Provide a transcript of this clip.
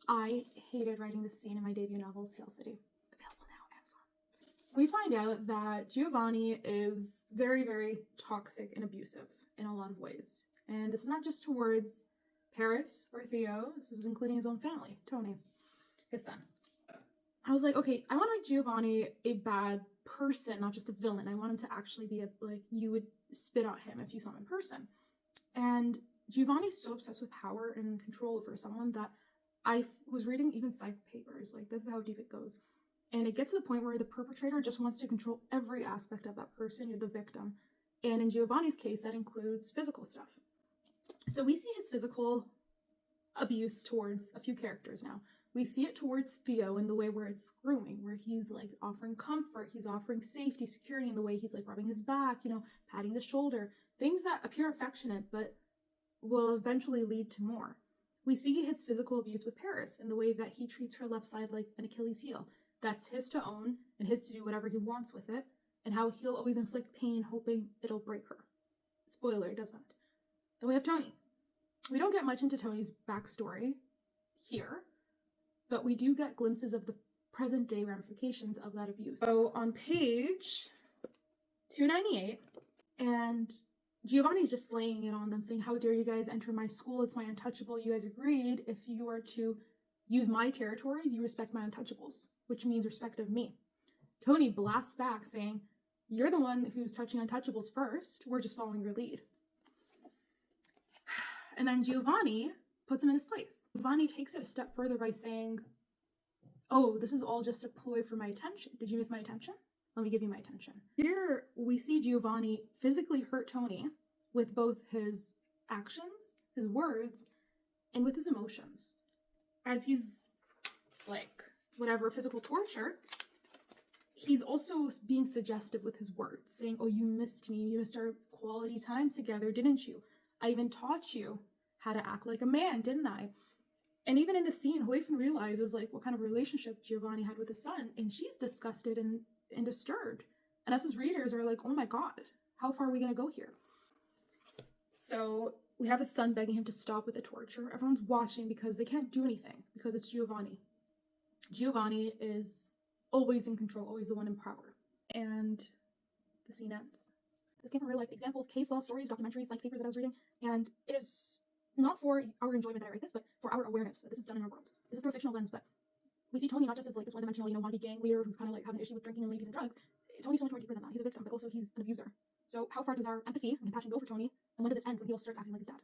I hated writing this scene in my debut novel, Ciel City. Available now, Amazon. We find out that Giovanni is very, very toxic and abusive in a lot of ways. And this is not just towards Paris or Theo, this is including his own family, Tony, his son. I was like, okay, I want to make Giovanni a bad person, not just a villain. I want him to actually be you would spit at him if you saw him in person. And Giovanni's so obsessed with power and control over someone that I was reading even psych papers, like this is how deep it goes. And it gets to the point where the perpetrator just wants to control every aspect of that person, you're the victim. And in Giovanni's case, that includes physical stuff. So we see his physical abuse towards a few characters now. We see it towards Theo in the way where it's grooming, where he's like offering comfort, he's offering safety, security in the way he's like rubbing his back, patting the shoulder, things that appear affectionate but will eventually lead to more. We see his physical abuse with Paris in the way that he treats her left side like an Achilles heel. That's his to own and his to do whatever he wants with it, and how he'll always inflict pain hoping it'll break her. Spoiler, it doesn't. Then we have Tony. We don't get much into Tony's backstory here, but we do get glimpses of the present day ramifications of that abuse. So on page 298, and Giovanni's just laying it on them, saying, how dare you guys enter my school, it's my untouchable, you guys agreed if you are to use my territories, you respect my untouchables, which means respect of me. Tony blasts back saying, you're the one who's touching untouchables first, we're just following your lead. And then Giovanni puts him in his place. Giovanni takes it a step further by saying, oh, this is all just a ploy for my attention. Did you miss my attention? Let me give you my attention. Here we see Giovanni physically hurt Tony with both his actions, his words, and with his emotions. As he's physical torture, he's also being suggestive with his words, saying, oh, you missed me. You missed our quality time together, didn't you? I even taught you how to act like a man, didn't I? And even in the scene, Hoyfen realizes what kind of relationship Giovanni had with his son, and she's disgusted and disturbed. And us as readers are like, oh my God, how far are we gonna go here? So we have his son begging him to stop with the torture. Everyone's watching because they can't do anything because it's Giovanni. Giovanni is always in control, always the one in power. And the scene ends. This came from real life examples, case law stories, documentaries, psych papers that I was reading, and it is not for our enjoyment that I write this, but for our awareness that this is done in our world. This is through a fictional lens, but we see Tony not just as this one-dimensional, wannabe gang leader who's kind of has an issue with drinking and ladies and drugs. Tony's so much more deeper than that. He's a victim, but also he's an abuser. So how far does our empathy and compassion go for Tony, and when does it end when he also starts acting like his dad?